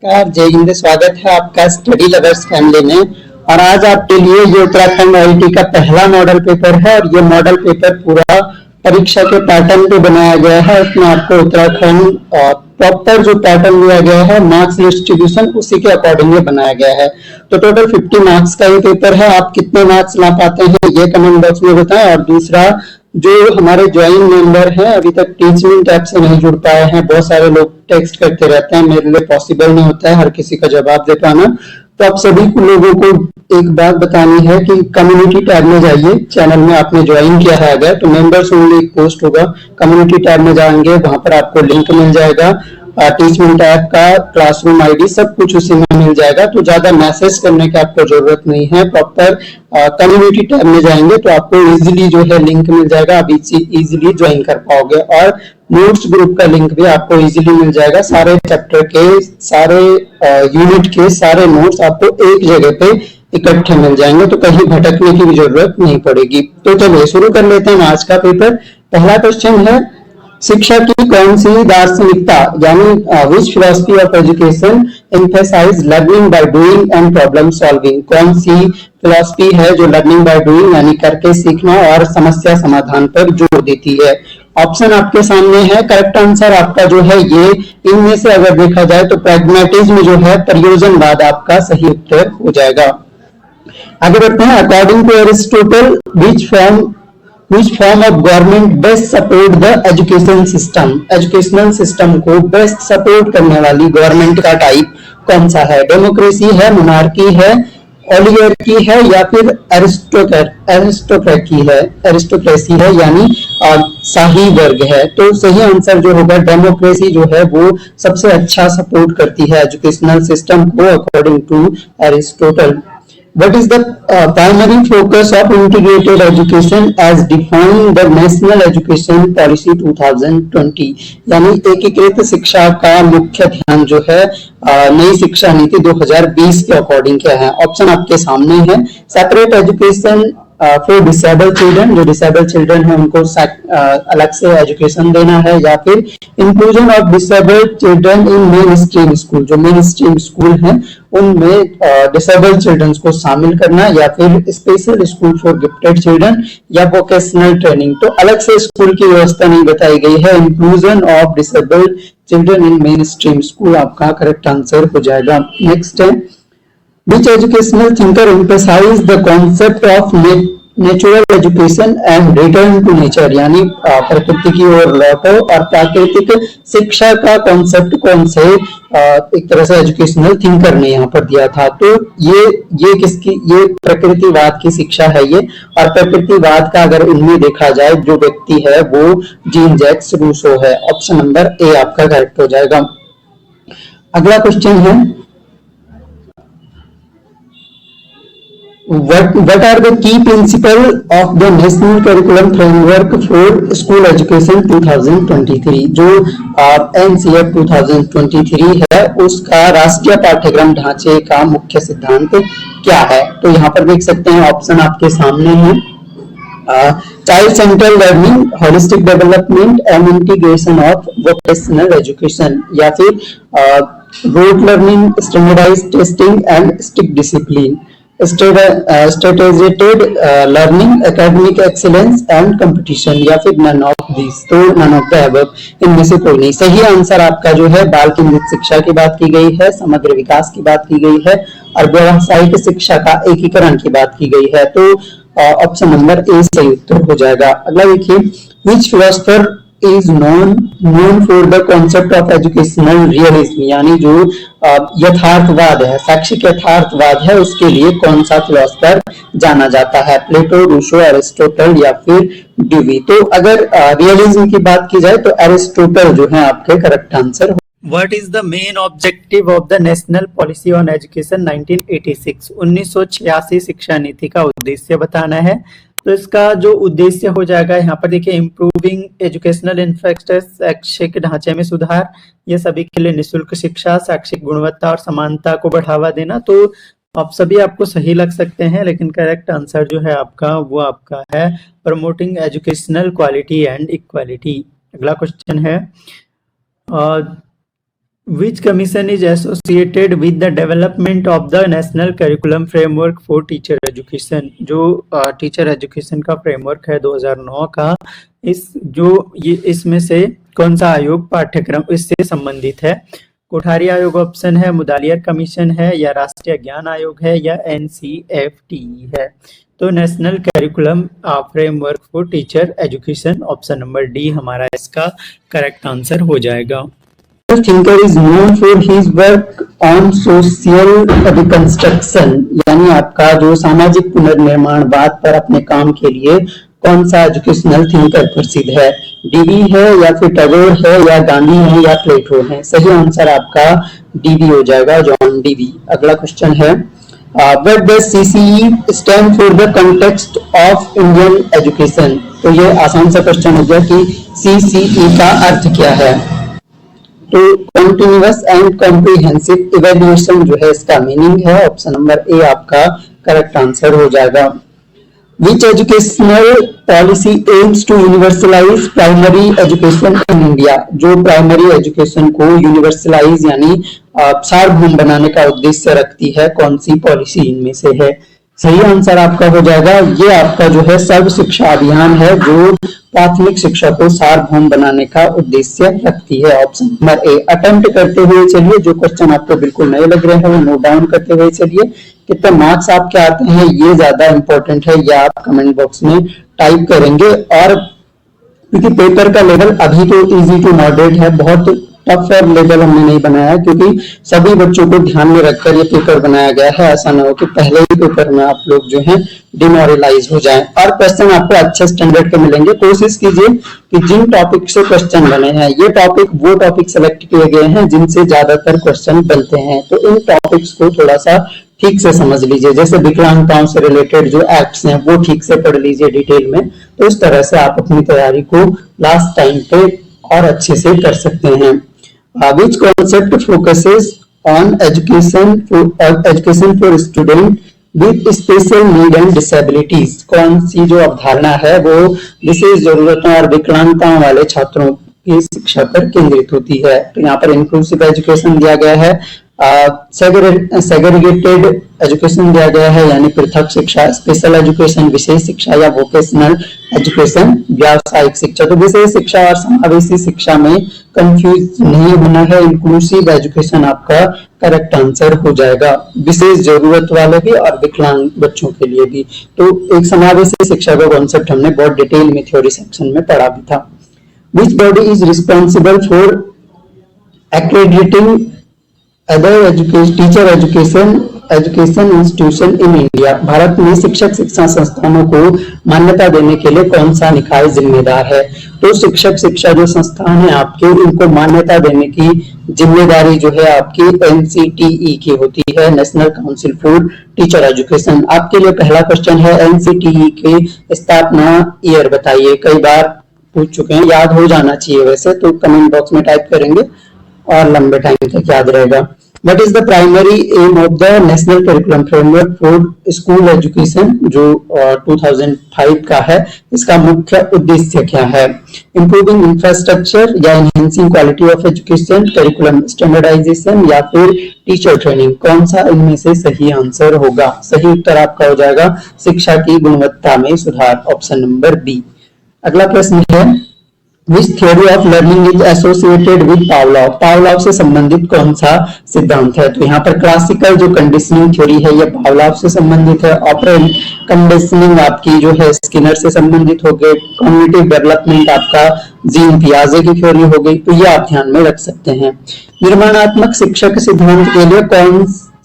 नमस्कार, जय हिंद। स्वागत है आपका स्टडी लवर्स फैमिली में। और आज आपके लिए ये उत्तराखंड आईआईटी का पहला मॉडल पेपर है और ये मॉडल पेपर पूरा परीक्षा के पैटर्न पे बनाया गया है। इसमें आपको उत्तराखंड प्रॉपर जो पैटर्न दिया गया है, मार्क्स डिस्ट्रीब्यूशन उसी के अकॉर्डिंग बनाया गया है। तो टोटल 50 मार्क्स का ये पेपर है। आप कितने मार्क्स ला पाते हैं ये कमेंट बॉक्स में बताएं। और दूसरा, जो हमारे ज्वाइन मेंबर हैं अभी तक टीचिंग ऐप से नहीं जुड़ पाए हैं, बहुत सारे लोग टेक्स्ट करते रहते हैं, मेरे लिए पॉसिबल नहीं होता है हर किसी का जवाब दे पाना। तो आप सभी लोगों को एक बात बतानी है कि कम्युनिटी टैब में जाइए। चैनल में आपने ज्वाइन किया है अगर, तो मेंबर्स ओनली एक पोस्ट होगा, कम्युनिटी टैब में जाएंगे, वहां पर आपको लिंक मिल जाएगा टीचमेंट ऐप का, क्लासरूम आईडी सब कुछ उसी में मिल जाएगा। तो ज्यादा मैसेज करने की आपको जरूरत नहीं है। प्रॉपर कम्युनिटी टैब में जाएंगे तो आपको इजीली जो है लिंक मिल जाएगा, आप इजीली ज्वाइन कर पाओगे। और नोट्स ग्रुप का लिंक भी आपको इजीली मिल जाएगा। सारे चैप्टर के, सारे यूनिट के सारे नोट्स आपको एक जगह पे इकट्ठे मिल जाएंगे, तो कहीं भटकने की भी जरूरत नहीं पड़ेगी। तो चलिए शुरू कर लेते हैं आज का पेपर। पहला क्वेश्चन है, शिक्षा की कौन सी दार्शनिकता यानी which philosophy of education emphasize learning by doing and problem solving. कौन सी फिलॉसफी है जो लर्निंग बाय डूइंग यानी करके सीखना और समस्या समाधान पर जोर देती है। ऑप्शन आपके सामने है। करेक्ट आंसर आपका जो है ये, इनमें से अगर देखा जाए तो प्रैग्मेटिज्म जो है, प्रयोजनवाद आपका सही उत्तर हो जाएगा। आगे बढ़ते हैं। According to Aristotle which form of government best support the education system। Educational system को बेस्ट सपोर्ट करने वाली गवर्नमेंट का टाइप कौन सा है। डेमोक्रेसी है, मोनार्की है, ओलिगार्की है या फिर एरिस्टोक्रेसी है यानी शाही वर्ग है। तो सही आंसर जो होगा, डेमोक्रेसी जो है वो सबसे अच्छा सपोर्ट करती है एजुकेशनल सिस्टम को according to Aristotle. What is the primary focus of integrated education as defined the National Education Policy 2020। यानी एकीकृत शिक्षा का मुख्य ध्यान जो है नई शिक्षा नीति 2020 के अकॉर्डिंग क्या है। ऑप्शन आपके सामने है। Separate education for disable children, जो डिसेबल चिल्ड्रन है उनको अलग से एजुकेशन देना है, या फिर inclusion of disabled children in main stream school, जो मेन स्ट्रीम स्कूल हैं उनमें डिसेबल चिल्ड्रन को शामिल करना, या फिर special school for gifted children या वोकेशनल ट्रेनिंग। तो अलग से स्कूल की व्यवस्था नहीं बताई गई है। Inclusion of disabled children in main stream school आपका करेक्ट आंसर हो जाएगा। नेक्स्ट है, which educational thinker emphasized the concept of natural education and return to nature। यानी प्रकृति की ओर लौटो और प्राकृतिक शिक्षा का कॉन्सेप्ट कौन से एक तरह से एजुकेशनल थिंकर ने यहाँ पर दिया था। तो ये किसकी, ये प्रकृतिवाद की शिक्षा है ये। और प्रकृतिवाद का अगर इनमें देखा जाए जो व्यक्ति है वो जीन जैक्स रूसो है। ऑप्शन नंबर ए आपका करेक्ट हो जाएगा। अगला क्वेश्चन है, What are the key principles of the National Curriculum Framework for School Education 2023। जो NCF 2023 है उसका राष्ट्रीय पाठ्यक्रम ढांचे का मुख्य सिद्धांत क्या है। तो यहाँ पर देख सकते हैं, ऑप्शन आपके सामने है। Child central learning, holistic development and integration of vocational education, या फिर rote learning, standardized testing and strict discipline, strategized learning, academic excellence and competition, या फिर नन ऑफ दिस। तो नन ऑफ द अबव, इनमें से कोई नहीं। सही आंसर आपका जो है, बाल केंद्रित शिक्षा की बात की गई है, समग्र विकास की बात की गई है और व्यावसायिक शिक्षा का एकीकरण की बात की गई है। तो ऑप्शन नंबर ए सही उत्तर हो जाएगा। अगला देखिए, which philosopher is known for the concept of educational realism. यानी जो यथार्थवाद है, शैक्षिक यथार्थवाद है, उसके लिए कौन सा फिलोसोफर जाना जाता है। प्लेटो, रूसो, एरिस्टोटल या फिर ड्यूवी। तो अगर रियलिज्म की बात की जाए तो एरिस्टोटल जो है आपके correct answer. What is the main objective of the National Policy on Education 1986। 1986 शिक्षा नीति का उद्देश्य बताना है। तो इसका जो उद्देश्य हो जाएगा यहाँ पर देखिए, इम्प्रूविंग एजुकेशनल इंफ्रास्ट्रक्चर, शैक्षिक ढांचे में सुधार, ये सभी के लिए निःशुल्क शिक्षा, शैक्षिक गुणवत्ता और समानता को बढ़ावा देना। तो आप सभी आपको सही लग सकते हैं, लेकिन करेक्ट आंसर जो है आपका वो आपका है promoting educational quality and equality. अगला क्वेश्चन है, Which commission is associated with the development of the national curriculum framework for teacher education? जो टीचर एजुकेशन का फ्रेमवर्क है 2009 का, इसमें से कौन सा आयोग पाठ्यक्रम इससे संबंधित है? कोठारी आयोग ऑप्शन है, मुदालियर कमीशन है, या राष्ट्रीय ज्ञान आयोग है, या NCFT है? तो national curriculum framework for teacher education, option number D हमारा इसका करेक्ट आंसर हो जाएगा। Thinker is known for his work on social reconstruction, यानी आपका जो सामाजिक पुनर्निर्माणवाद पर अपने काम के लिए कौन सा एजुकेशनल थिंकर प्रसिद्ध है? डीवी है, या फिर टैगोर है, या गांधी है, या प्लेटो है? सही आंसर आपका डीवी हो जाएगा, जॉन डीवी। अगला क्वेश्चन है, what does CCE stand for the context of Indian education? तो ये आसान सा क्वेश्चन हो गया कि CCE का अर्थ क्या है? तो कंटिन्यूअस एंड कॉम्प्रिहेंसिव इवैल्यूएशन जो है इसका मीनिंग है, ऑप्शन नंबर ए आपका करेक्ट आंसर हो जाएगा। Which educational policy aims to universalize primary education in India? जो प्राइमरी एजुकेशन को यूनिवर्सलाइज यानी सार्वभौम बनाने का उद्देश्य रखती है, कौन सी पॉलिसी इनमें से है? सही आंसर आपका हो जाएगा, ये आपका जो है सर्व शिक्षा अभियान है, जो प्राथमिक शिक्षा को सार्वभौम बनाने का उद्देश्य रखती है, ऑप्शन नंबर ए। अटेम्प्ट करते हुए चलिए, जो क्वेश्चन आपको बिल्कुल नए लग रहे हैं वो नोट डाउन करते हुए चलिए। कितने मार्क्स आपके आते हैं ये ज्यादा इंपॉर्टेंट है, ये आप कमेंट बॉक्स में टाइप करेंगे। और क्योंकि पेपर का लेवल अभी तो इजी टू मॉडरेट है, बहुत टफ लेवल हमने नहीं बनाया, क्योंकि सभी बच्चों को ध्यान में रखकर ये पेपर बनाया गया है। ऐसा ना हो कि पहले ही पेपर में आप लोग जो है डिमोरलाइज हो जाएं। और क्वेश्चन आपको अच्छे स्टैंडर्ड के मिलेंगे। कोशिश कीजिए कि जिन टॉपिक से क्वेश्चन बने हैं, ये टॉपिक वो टॉपिक सेलेक्ट किए गए हैं जिनसे ज्यादातर क्वेश्चन बनते हैं, तो इन टॉपिक्स को थोड़ा सा ठीक से समझ लीजिए। जैसे विकलांगताओं से रिलेटेड जो एक्ट्स हैं वो ठीक से पढ़ लीजिए डिटेल में, तो इस तरह से आप अपनी तैयारी को लास्ट टाइम पे और अच्छे से कर सकते हैं। Which concept focuses on education for student with special need and disabilities? कौन सी जो अवधारणा है वो विशेष जरूरतों और विकलांगताओं वाले छात्रों की शिक्षा पर केंद्रित होती है? तो यहाँ पर इंक्लूसिव एजुकेशन दिया गया है, सेग्रीगेटेड एजुकेशन दिया गया है यानी पृथक शिक्षा, स्पेशल एजुकेशन विशेष शिक्षा, या वोकेशनल एजुकेशन व्यावसायिक शिक्षा। तो विशेष शिक्षा और समावेशी शिक्षा में कंफ्यूज नहीं होना है, इंक्लूसिव एजुकेशन आपका करेक्ट आंसर हो जाएगा, विशेष जरूरत वाले भी और विकलांग बच्चों के लिए भी। तो एक समावेशी शिक्षा का कॉन्सेप्ट हमने बहुत डिटेल में थ्योरी सेक्शन में पढ़ा भी था। Which body is responsible for accrediting other teacher education institution in India? Bharat में शिक्षक शिक्षा संस्थानों को मान्यता देने के लिए कौन सा निकाय जिम्मेदार है? तो शिक्षक शिक्षा जो संस्थान है आपके, उनको मान्यता देने की जिम्मेदारी जो है आपकी NCTE की होती है, national council for teacher education. आपके लिए पहला क्वेश्चन है, NCTE की स्थापना ईयर बताइए। कई बार पूछ चुके हैं, याद हो जाना चाहिए वैसे, तो कमेंट बॉक्स में टाइप करेंगे और लंबे टाइम तक याद रहेगा। What is the primary aim of the National Curriculum Framework for School Education जो 2005 का है, इसका मुख्य उद्देश्य क्या है? Improving infrastructure या enhancing quality of education, curriculum standardization, या फिर टीचर ट्रेनिंग? कौन सा इनमें से सही आंसर होगा? सही उत्तर आपका हो जाएगा शिक्षा की गुणवत्ता में सुधार, ऑप्शन नंबर बी। अगला प्रश्न है, Which theory of learning is associated with Pavlov? Pavlov से संबंधित कौन सा सिद्धांत है? तो यहाँ पर क्लासिकल जो कंडीशनिंग थ्योरी है ये पावलॉव से संबंधित है। ऑपरेंट कंडीशनिंग आपकी जो है स्किनर से संबंधित हो गए। कॉग्निटिव डेवलपमेंट आपका जीन पियाजे की थ्योरी हो गई, तो ये आप ध्यान में रख सकते हैं। निर्माणात्मक शिक्षा के सिद्धांत के लिए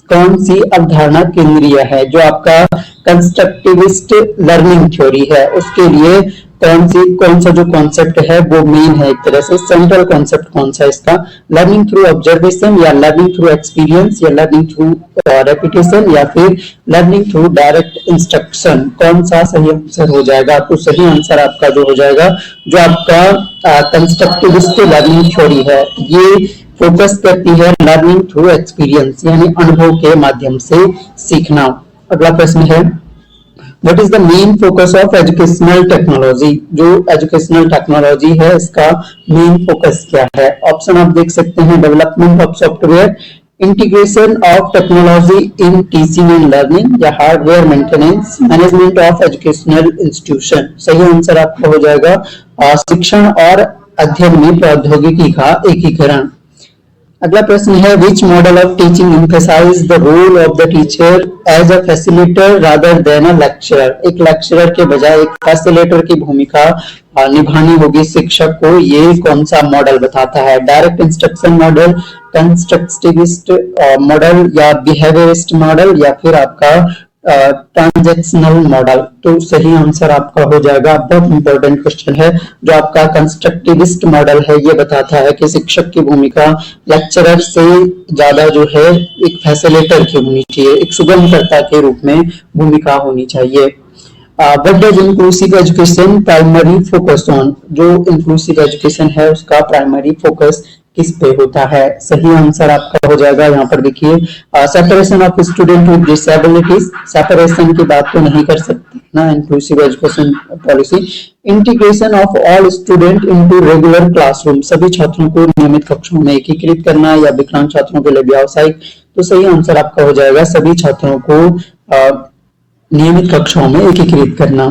कौन सी अवधारणा केंद्रीय है? जो आपका कंस्ट्रक्टिविस्ट लर्निंग थ्योरी है उसके लिए कौन सा जो कॉन्सेप्ट है वो मेन है, एक तरह से सेंट्रल कॉन्सेप्ट कौन सा इसका? लर्निंग थ्रू ऑब्जर्वेशन, या लर्निंग थ्रू एक्सपीरियंस, या लर्निंग थ्रू रेपिटेशन, या फिर लर्निंग थ्रू डायरेक्ट इंस्ट्रक्शन? कौन सा सही आंसर हो जाएगा? तो सही आंसर आपका जो हो जाएगा, जो आपका कंस्ट्रक्टिविस्ट लर्निंग थ्योरी है, ये फोकस करती है लर्निंग थ्रू एक्सपीरियंस यानी अनुभव के माध्यम से सीखना। अगला प्रश्न है, what is the main focus of educational technology, जो एजुकेशनल टेक्नोलॉजी है इसका मेन फोकस क्या है। ऑप्शन आप देख सकते हैं, development of software, integration of technology in teaching and learning, या hardware maintenance, management of educational institution. सही आंसर आपका हो जाएगा शिक्षण और अध्ययन में प्रौद्योगिकी का एकीकरण। अगला प्रश्न है, which model of teaching emphasise the role of the teacher as a facilitator rather than a lecturer. एक लेक्चरर के बजाय एक फैसिलिटेटर की भूमिका निभानी होगी शिक्षक को, ये कौन सा मॉडल बताता है। Direct instruction model, constructivist model, या बिहेवियरिस्ट मॉडल, या फिर आपका ट्रांजैक्शनल मॉडल। तो सही आंसर आपका हो जाएगा, बहुत इंपॉर्टेंट क्वेश्चन है, जो आपका कंस्ट्रक्टिविस्ट मॉडल है ये बताता है कि शिक्षक की भूमिका लेक्चरर से ज्यादा जो है एक फैसिलिटेटर की होनी चाहिए, एक सुगमकर्ता के रूप में भूमिका होनी चाहिए। What does inclusive education primary focus on, जो इंक्लूसिव एजुकेशन है उसका प्राइमरी फोकस किस पे होता है। सही आंसर आपका हो जाएगा, यहाँ पर देखिए separation of student with disabilities, separation की बात तो नहीं कर सकते ना inclusive education policy. Integration of all student into regular classroom, सभी छात्रों को नियमित कक्षों में एकीकृत करना, या विकलांग छात्रों के लिए व्यावसायिक। तो सही आंसर आपका हो जाएगा सभी छात्रों को नियमित कक्षाओं में एकीकृत करना।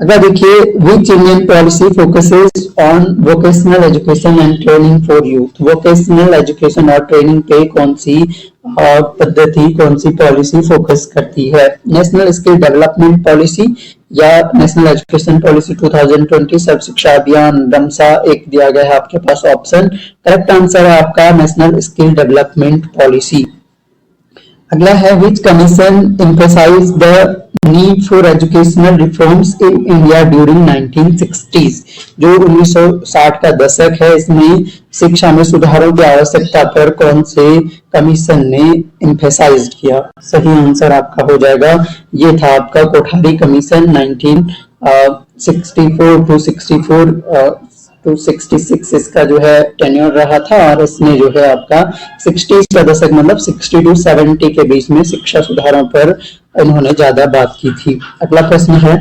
अगर देखिए, which Indian policy focuses on vocational education and training for youth, vocational education और ट्रेनिंग पे कौन सी पद्धति, कौन सी पॉलिसी फोकस करती है। नेशनल स्किल डेवलपमेंट पॉलिसी या नेशनल एजुकेशन पॉलिसी 2020, सर्व शिक्षा अभियान, रमसा एक दिया गया है आपके पास ऑप्शन। करेक्ट आंसर है आपका नेशनल स्किल डेवलपमेंट पॉलिसी। अगला है, which commission emphasize the need for educational reforms in India during 1960s, जो 1960 का दशक है, इसमें शिक्षा में सुधारों की आवश्यकता पर कौन से कमीशन ने एम्फेसाइज किया। सही आंसर आपका हो जाएगा, ये था आपका कोठारी कमीशन 1964 टू 66 इसका जो है टेन्योर रहा था, और इसने जो है आपका 60s का दशक मतलब 60 टू 70 के बीच में शिक्षा सुधारों पर इन्होंने ज्यादा बात की थी। अगला प्रश्न है,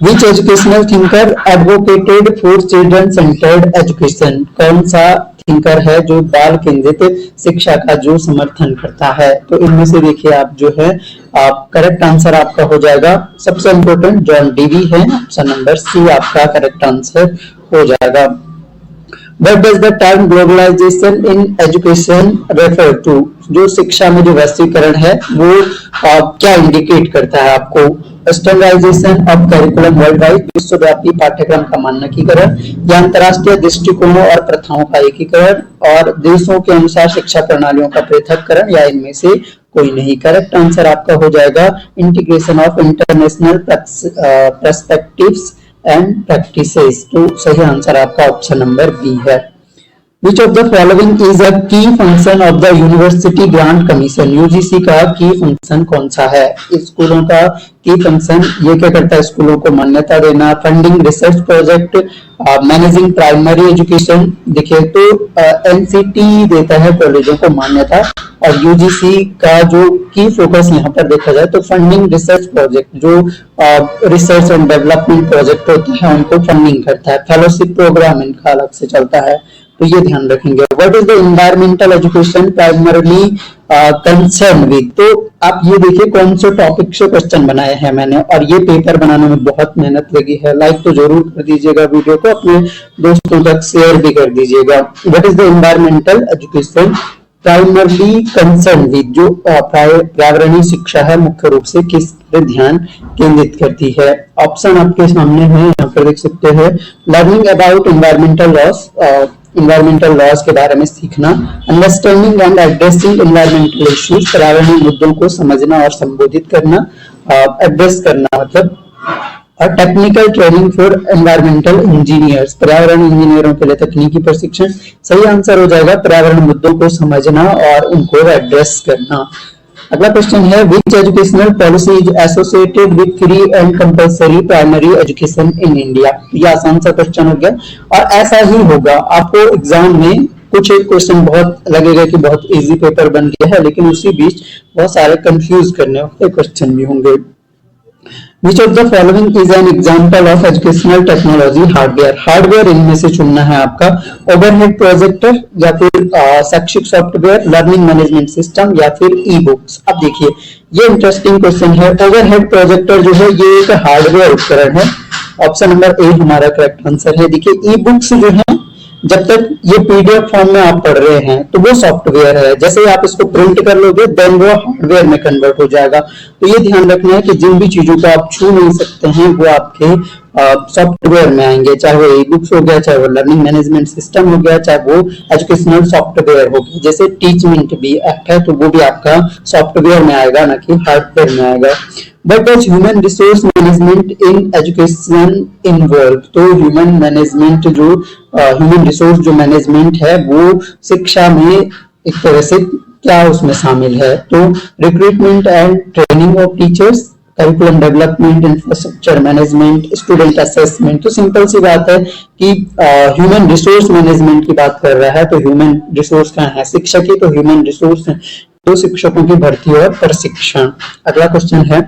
which educational thinker advocated for children centred education, कौन सा थिंकर है जो बाल केंद्रित शिक्षा का जो समर्थन करता है। तो इनमें से देखिए आप जो है करेक्ट आंसर आपका हो जाएगा, सबसे इंपॉर्टेंट जॉन डीवी है, ऑप्शन नंबर सी आपका करेक्ट आंसर हो जाएगा। What does the term globalization in education refer to, जो शिक्षा में जो वैश्वीकरण है वो क्या इंडिकेट करता है आपको। Standardisation of curriculum world wide, विश्वव्यापी पाठ्यक्रम का मानकीकरण, या अंतरराष्ट्रीय दृष्टिकोणों और प्रथाओं का एकीकरण, और देशों के अनुसार शिक्षा प्रणालियों का पृथक्करण, या इनमें से कोई नहीं। करेक्ट आंसर आपका हो जाएगा integration of international perspectives and practices. तो सही आंसर आपका ऑप्शन नंबर बी है। Which of the following is a key function of the University Grant Commission? UGC का की फंक्शन कौन सा है। स्कूलों का की फंक्शन ये क्या करता है, स्कूलों को मान्यता देना, funding research project, managing primary education. देखिए तो एनसीटी देता है कॉलेजों को मान्यता, और यूजीसी का जो की फोकस यहाँ पर देखा जाए तो फंडिंग रिसर्च प्रोजेक्ट, जो रिसर्च एंड डेवलपमेंट प्रोजेक्ट होते हैं उनको फंडिंग करता है। फेलोशिप प्रोग्राम इनका अलग से चलता है, तो ये ध्यान रखेंगे। What is the environmental education primarily concern with, तो आप ये देखिए कौन से टॉपिक से क्वेश्चन बनाए हैं मैंने, और ये पेपर बनाने में बहुत मेहनत लगी है। लाइक तो जरूर कर दीजिएगा, वीडियो को अपने दोस्तों तक शेयर भी कर दीजिएगा। What is the environmental education primarily concern with, जो पर्यावरणीय शिक्षा है मुख्य रूप से किस पर ध्यान केंद्रित करती है। ऑप्शन आपके सामने है, यहाँ पर देख सकते हैं। Learning about environmental laws, environmental laws के बारे में सीखना, understanding and addressing environmental issues, पर्यावरणीय मुद्दों को समझना और संबोधित करना, एड्रेस करना मतलब, और technical training for environmental engineers, पर्यावरण इंजीनियरों के लिए तकनीकी प्रशिक्षण। सही आंसर हो जाएगा पर्यावरण मुद्दों को समझना और उनको एड्रेस करना। अगला क्वेश्चन है, which educational policy is associated with free and compulsory primary education in India. ये आसान सा क्वेश्चन हो गया, और ऐसा ही होगा आपको एग्जाम में कुछ एक क्वेश्चन बहुत लगेगा कि बहुत इजी पेपर बन गया है, लेकिन उसी बीच बहुत सारे कंफ्यूज करने वाले क्वेश्चन भी होंगे। Which of the following is an example of educational technology hardware. Hardware इनमें से चुनना है आपका, ओवरहेड प्रोजेक्टर या फिर शैक्षिक सॉफ्टवेयर, लर्निंग मैनेजमेंट सिस्टम या फिर ई बुक्स। अब देखिए ये इंटरेस्टिंग क्वेश्चन है। ओवरहेड प्रोजेक्टर जो है ये एक हार्डवेयर उपकरण है। ऑप्शन नंबर ए हमारा करेक्ट आंसर है। देखिए ई बुक्स जो है जब तक ये पीडीएफ फॉर्म में आप पढ़ रहे हैं तो वो सॉफ्टवेयर है, जैसे ही आप इसको प्रिंट कर लोगे देन वो हार्डवेयर में कन्वर्ट हो जाएगा। तो ये ध्यान रखना है कि जिन भी चीजों को आप छू नहीं सकते हैं वो आपके सॉफ्टवेयर में आएंगे, चाहे वो ई बुक्स हो गया, चाहे वो लर्निंग मैनेजमेंट सिस्टम हो गया, चाहे वो एजुकेशनल सॉफ्टवेयर हो गया। जैसे टीचमेंट भी ऐप है तो वो भी आपका सॉफ्टवेयर में आएगा, ना कि हार्डवेयर में आएगा। What does human resource management in education involve? तो ह्यूमन मैनेजमेंट जो ह्यूमन रिसोर्स जो मैनेजमेंट है वो शिक्षा में एक तरह से क्या उसमें शामिल है? तो recruitment and training of teachers, curriculum development, infrastructure management, student assessment. तो सिंपल सी बात है कि ह्यूमन रिसोर्स मैनेजमेंट की बात कर रहा है तो ह्यूमन रिसोर्स का है शिक्षक ही, तो ह्यूमन रिसोर्स तो शिक्षकों की भर्ती और प्रशिक्षण। अगला क्वेश्चन है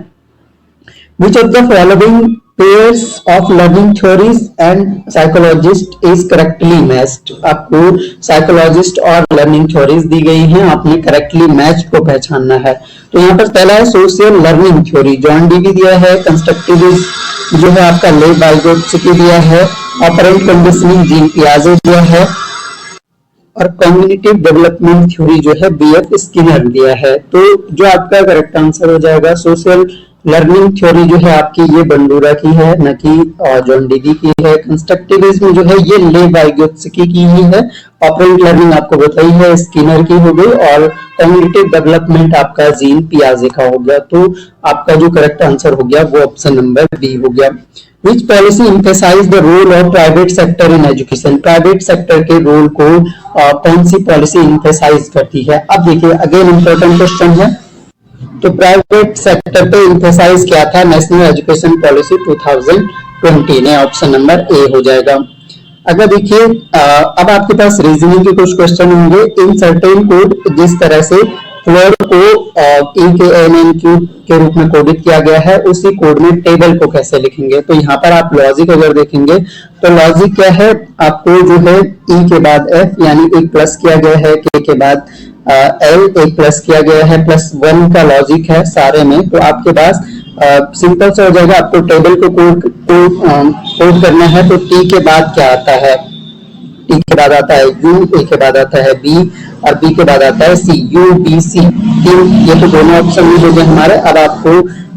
which of the following pairs of learning theories and psychologist is correctly matched? आपको साइकोलॉजिस्ट और लर्निंग थ्योरीज दी गई हैं, आपने करेक्टली मैच को पहचानना है। तो यहाँ पर पहला है social learning theory, John Dewey दिया है। कंस्ट्रक्टिविज्म जो है आपका ले वाइगोत्स्की दिया है। ऑपरेंट कंडीशनिंग जीन पियाजे दिया है। और कॉग्निटिव डेवलपमेंट थ्योरी जो है बीएफ स्किनर दिया है। तो जो आपका करेक्ट आंसर हो जाएगा सोशल लर्निंग थ्योरी जो है आपकी ये बंडूरा की है, न कि जॉन डीवी की है। कंस्ट्रक्टिविज्म जो है ये ले वाइगोत्स्की की ही है। ऑपरेंट लर्निंग आपको बताई है स्किनर की हो गई, और कॉग्निटिव डेवलपमेंट आपका जीन पियाजे का हो गया। तो आपका जो करेक्ट आंसर हो गया वो ऑप्शन नंबर बी हो गया। Which policy emphasize the role of private sector in education? Private sector के रोल को कौन सी पॉलिसी एम्फेसाइज करती है? अब देखिए अगेन इंपॉर्टेंट क्वेश्चन है। तो प्राइवेट सेक्टर पे एम्फेसाइज किया था नेशनल एजुकेशन पॉलिसी 2020 ने, ऑप्शन नंबर ए हो जाएगा। अगर देखिए अब आपके पास रीजनिंग के कुछ क्वेश्चन होंगे। इन सर्टेन कोड जिस तरह से फ्लोर को ई के एन एन क्यू के रूप में कोडित किया गया है, उसी कोड में टेबल को कैसे लिखेंगे? तो यहाँ पर आप लॉजिक अगर देखेंगे तो लॉजिक क्या है, आपको जो है ई के बाद एफ यानी एक प्लस किया गया है, के बाद एल एक प्लस किया गया है, +1 का लॉजिक है सारे में। तो आपके पास सिंपल से हो जाएगा। आपको टेबल को कोड करना है तो टी के बाद क्या आता है? टी के बाद आता है यू, ए के बाद आता है बी और बी के बाद आता है सी। यू बी सी तीन, ये तो दोनों ऑप्शन हो गए हमारे। अब आपको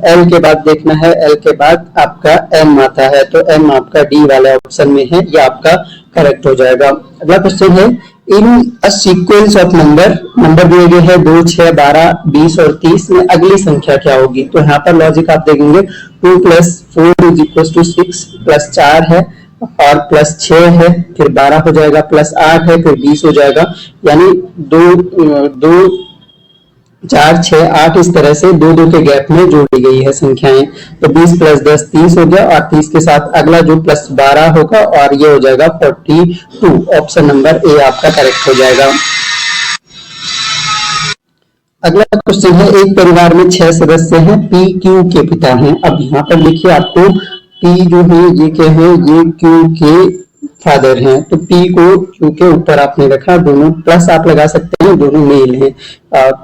एल के बाद देखना है, एल के बाद आपका एम आता है, तो एम आपका डी वाले ऑप्शन में है, ये आपका करेक्ट हो जाएगा। अगला क्वेश्चन है इन अ सीक्वेंस ऑफ नंबर दिए गए हैं 2, 6, 12, 20 और 30 में अगली संख्या क्या होगी? तो यहाँ पर लॉजिक आप देखेंगे 2 + 4 = 6, +4 है और +6 है, फिर 12 हो जाएगा, +8 है, फिर 20 हो जाएगा। यानी 2, 4, 6, 8 इस तरह से 2 के गैप में जोड़ी गई है संख्याएं। तो 20 + 10 30 हो गया, और 30 के साथ अगला जो +12 होगा और ये हो जाएगा 42। ऑप्शन नंबर ए आपका करेक्ट हो जाएगा। अगला क्वेश्चन है एक परिवार में 6 सदस्य हैं, पी क्यू के पिता हैं। अब यहाँ पर देखिए आपको पी जो है ये क्या है, ये क्यू के फादर हैं। तो पी को क्यू के ऊपर आपने रखा, दोनों प्लस आप लगा सकते हैं, दोनों मेल हैं।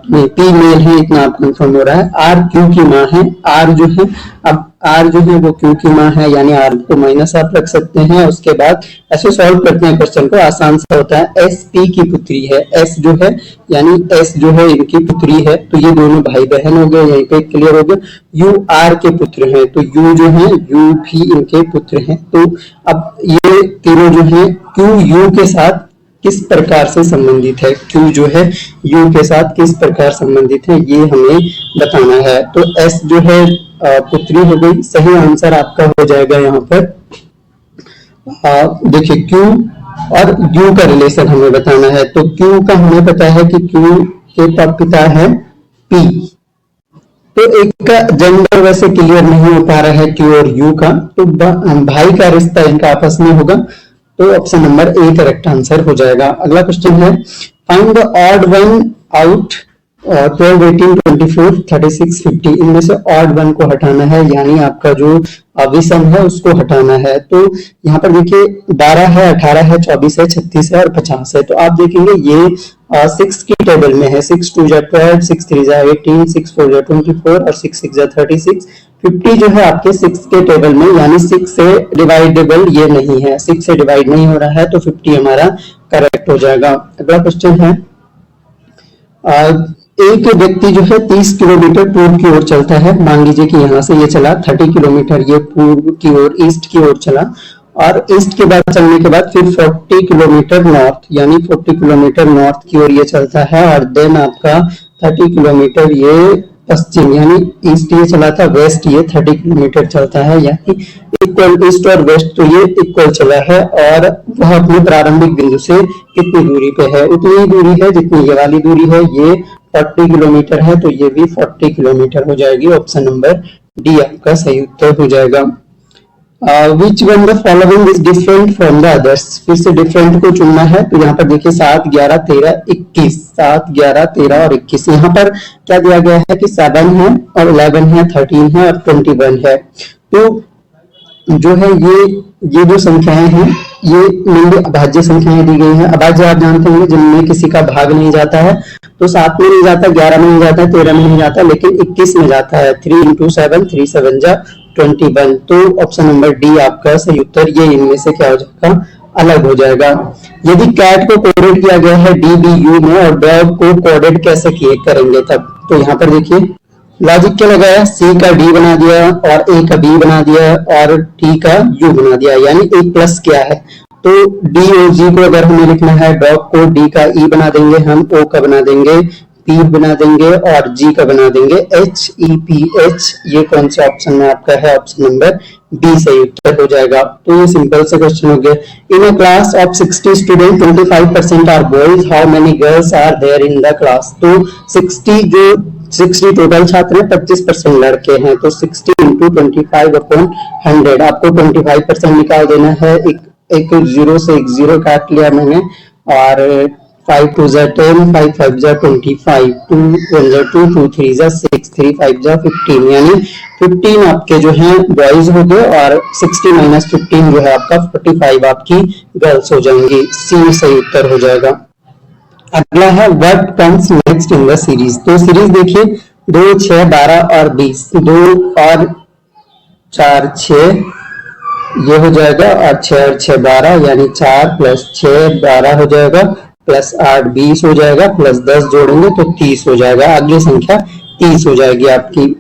पी मेल है इतना आप कंफर्म हो रहा है। आर क्यू की माँ है, आर जो है अब आर जो है वो क्यू की माँ है, यानी आर को माइनस आप रख सकते हैं। उसके बाद ऐसे सॉल्व करते हैं क्वेश्चन को, आसान सा होता है। एस पी की पुत्री है, एस जो है यानी एस जो है इनकी पुत्री है, तो ये दोनों भाई बहन हो गए, यहीं पे क्लियर हो गया। यू आर के पुत्र हैं, तो यू जो है यू भी इनके पुत्र हैं। तो अब ये तीनों जो है क्यू यू के साथ किस प्रकार से संबंधित है, क्यू जो है यू के साथ किस प्रकार संबंधित है, ये हमें बताना है। तो एस जो है पुत्री हो गई, सही आंसर आपका हो जाएगा यहाँ पर। देखिए क्यू और यू का रिलेशन हमें बताना है। तो क्यू का हमें पता है कि क्यू के पिता है पी, तो एक का जेंडर वैसे क्लियर नहीं हो पा रहा है क्यू और यू का, तो भाई का रिश्ता इनका आपस में होगा। तो option number A correct answer हो जाएगा। अगला क्वेश्चन है find the odd one out 12, 18, 24, 36, 50 इनमें से ऑड वन को हटाना है, यानी आपका जो विषम है उसको हटाना है। तो यहाँ पर देखिए 12 है, 18 है, 24 है, 36 है और 50 है। तो आप देखेंगे ये 6 की टेबल में है। 6 2 जा 12, 6 3 जा 18, 6 4 जा 24 और 6 6 जा 36। 50 जो है आपके 6 के टेबल में, यानी 6 से डिवाइडेबल ये नहीं है, 6 से डिवाइड नहीं हो रहा है, तो 50 हमारा करेक्ट हो जाएगा। अगला क्वेश्चन है, एक व्यक्ति जो है 30 किलोमीटर पूर्व की ओर चलता है। मान लीजिए कि यहाँ से ये चला 30 किलोमीटर, ये पूर्व की ओर ईस्ट की ओर चला, और ईस्ट के बाद चलने के बाद फिर 40 किलोमीटर नॉर्थ, यानी 40 किलोमीटर नॉर्थ की ओर ये चलता है, और देन आपका 30 किलोमीटर ये पश्चिम यानी ईस्ट ये चला था, वेस्ट ये 30 किलोमीटर चलता है, यानी इक्वल ईस्ट और वेस्ट तो ये इक्वल चला है, और वह अपने प्रारंभिक बिंदु से कितनी दूरी पे है, उतनी ही दूरी है जितनी ये वाली दूरी है। ये 40 किलोमीटर है, तो ये भी 40 किलोमीटर हो जाएगी। ऑप्शन नंबर डी आपका सही उत्तर हो जाएगा। Which one the following is different from the others? फिर से डिफरेंट को चुनना है, तो यहाँ पर देखिए 7, 11, 13, 21, 7, 11, 13 और 21। यहाँ पर क्या दिया गया है कि 7 है और 11 है, 13 है और 21 है। तो जो है ये जो संख्याएं हैं ये निम्न अभाज्य संख्याएं दी गई हैं। अभाज्य आप जानते होंगे जिनमें किसी का भाग नहीं जाता है, तो 7 में नहीं जाता, 11 में नहीं जाता, 13 में नहीं जाता, लेकिन 21 में जाता है। 3 into 7, 3 7 जा 21। तो ऑप्शन नंबर डी आपका सही उत्तर, ये इनमें से क्या हो जाएगा, अलग हो जाएगा। यदि कैट को कोडेड किया गया है DBU में और डॉग को कोडेड कैसे किए करेंगे तब, तो यहाँ पर देखिए लॉजिक क्या लगाया, C का D बना दिया और A का B बना दिया और T का U बना दिया, यानी A प्लस क्या है, तो D और G को अगर हमें लिखना है, डॉग को D का E बना देंगे हम, O का बना देंगे, P बना देंगे और G का बना देंगे HEPH। ये कौन से ऑप्शन में आपका है, ऑप्शन नंबर बी सही उत्तर हो जाएगा। तो ये सिंपल से क्वेश्चन हो गया। In a class of 60 student 25% are boys, how many girls are there in the class. तो 60 टोटल छात्र हैं, 25% लड़के हैं, तो 60 into 25/100 आपको 25% निकाल देना है। एक जीरो से एक जीरो काट लिया मैंने, और 5 2 जा 10, 5 5 जा 25, 2 1 जा 2, 2 3 जा 6, 3 5 जा 15, यानी 15 आपके जो हैं बॉयज हो गए और 60 - 15 जो है आपका 45 आपकी गर्ल्स हो जाएंगी। सी सही उत्तर हो जाएगा। अगला है what comes next in the series. तो सीरीज देखिए 2 6 12 और 20, 2 और 4 6 ये हो जाएगा, और 6 और 6 12, यानी 4 + 6 12 हो जाएगा, प्लस 8 20 हो जाएगा, प्लस 10 जोड़ेंगे तो 30 हो जाएगा। अगली संख्या 30 हो जाएगी आपकी।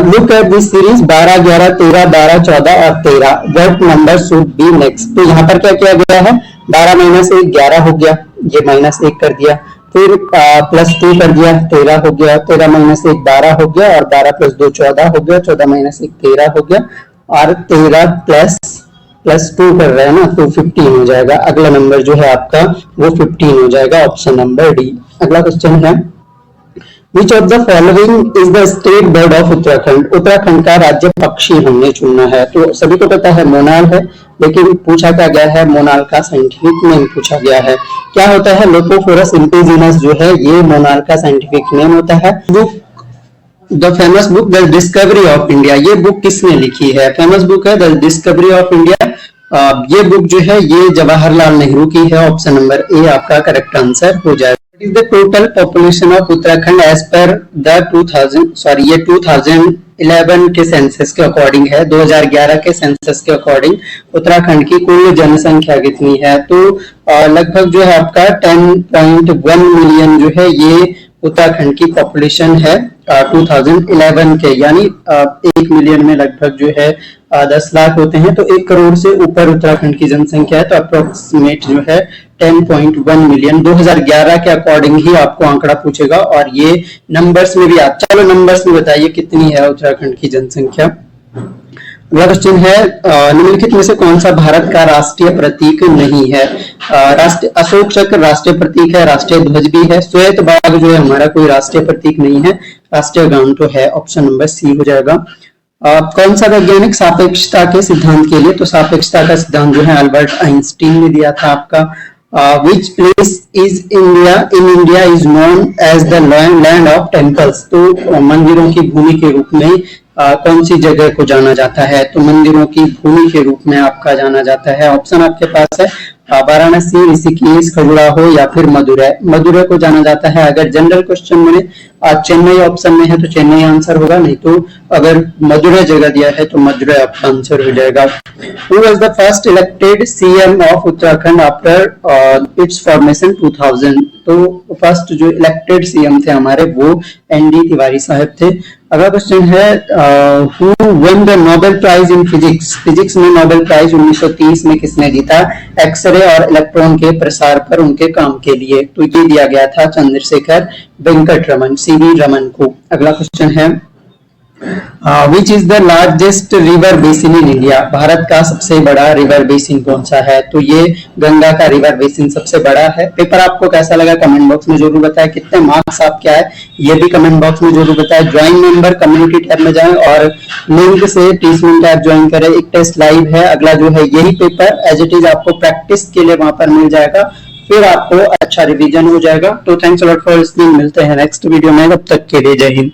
लुक एट दिस सीरीज 12 11 13 12 14 और 13, what number should be next. तो यहाँ पर क्या किया गया है, 12 - 1 11 हो गया, ये -1 कर दिया, फिर +2 कर दिया, 13 हो गया, 13 - 1 12 हो गया, और 12 + 2 14 हो गया, 14 - 1 13 हो गया, और 13 +2 कर रहे हैं ना, तो 15 हो जाएगा। अगला नंबर जो है आपका वो 15 हो जाएगा, ऑप्शन नंबर डी। अगला क्वेश्चन है Which of the following is the state bird of Uttarakhand. Uttarakhand का राज्य पक्षी हमने चुनना है, तो सभी को पता है मोनाल है, लेकिन पूछा क्या गया है, मोनाल का साइंटिफिक नेम पूछा गया है। क्या होता है, लोकोफोरस इंडिजिनस जो है ये मोनाल का साइंटिफिक नेम होता है। Book the famous book the discovery of India, ये बुक किसने लिखी है, फेमस बुक है द डिस्कवरी ऑफ इंडिया। ये बुक जो है ये जवाहरलाल नेहरू की है, ऑप्शन नंबर ए आपका करेक्ट आंसर हो जाएगा। Is the total population of Uttarakhand as per the 2011 के सेंसस के अकॉर्डिंग है, 2011 के सेंसस के अकॉर्डिंग उत्तराखंड की कुल जनसंख्या कितनी है। तो लगभग जो है आपका 10.1 मिलियन जो है ये उत्तराखंड की पॉपुलेशन है 2011 के, यानी 1 मिलियन में लगभग जो है 10 लाख होते हैं, तो 1 करोड़ से ऊपर उत्तराखंड की जनसंख्या है, तो अप्रोक्सीमेट जो है 10.1 मिलियन 2011 के अकॉर्डिंग ही आपको आंकड़ा पूछेगा, और ये नंबर्स में भी आप चलो नंबर्स में बताइए कितनी है उत्तराखंड की जनसंख्या। अगला क्वेश्चन है निम्नलिखित में से कौन सा भारत का राष्ट्रीय प्रतीक नहीं है। राष्ट्रीय अशोक चक्र राष्ट्रीय प्रतीक है, राष्ट्रीय ध्वज भी है, श्वेत बाघ जो है हमारा कोई राष्ट्रीय प्रतीक नहीं है, राष्ट्रीय गान तो है, ऑप्शन नंबर सी हो जाएगा। कौन सा वैज्ञानिक सापेक्षता के सिद्धांत के लिए, तो सापेक्षता का सिद्धांत जो है अल्बर्ट आइंस्टीन ने दिया था आपका। which place is India in India is known as the land of temples। तो मंदिरों की भूमि के रूप में कौन सी जगह को जाना जाता है? तो मंदिरों की भूमि के रूप में आपका जाना जाता है। ऑप्शन आपके पास है वाराणसी, ऋषिकेश, खजुराहो या फिर मदुरै। मदुरै को जाना जाता है। अगर जनरल क्वेश्चन में चेन्नई ऑप्शन में है तो चेन्नई आंसर होगा, नहीं तो अगर मदुरै जगह दिया है तो मदुरै आपका आंसर हो जाएगा। Who was the first elected CM of Uttarakhand after its formation 2000? तो फर्स्ट जो इलेक्टेड सीएम थे हमारे वो एनडी तिवारी साहब थे। अगला क्वेश्चन है who won the Nobel prize in physics? Physics में नोबेल प्राइज 1930 में किसने जीता एक्सरे और इलेक्ट्रॉन के प्रसार पर उनके काम के लिए? तो ये दिया गया था चंद्रशेखर वेंकट रमन, सीवी रमन को। अगला क्वेश्चन है which is the largest river basin in India? Bharat का सबसे बड़ा रिवर बेसिन कौन सा है? तो ये गंगा का रिवर बेसिन सबसे बड़ा है। पेपर आपको कैसा लगा कमेंट बॉक्स में जरूर बताएं। कितने मार्क्स आपके आए ये भी कमेंट बॉक्स में जरूर बताएं। ज्वाइन मेंबर कम्युनिटी टैब में जाएं और लिंक से टीचमेंट टैब ज्वाइन करें। एक टेस्ट लाइव है, अगला जो है यही पेपर एज इट इज आपको प्रैक्टिस के लिए वहां पर मिल जाएगा, फिर आपको अच्छा रिवीजन हो जाएगा। तो thanks a lot for listening, मिलते हैं नेक्स्ट वीडियो में, तब तक के लिए जय हिंद।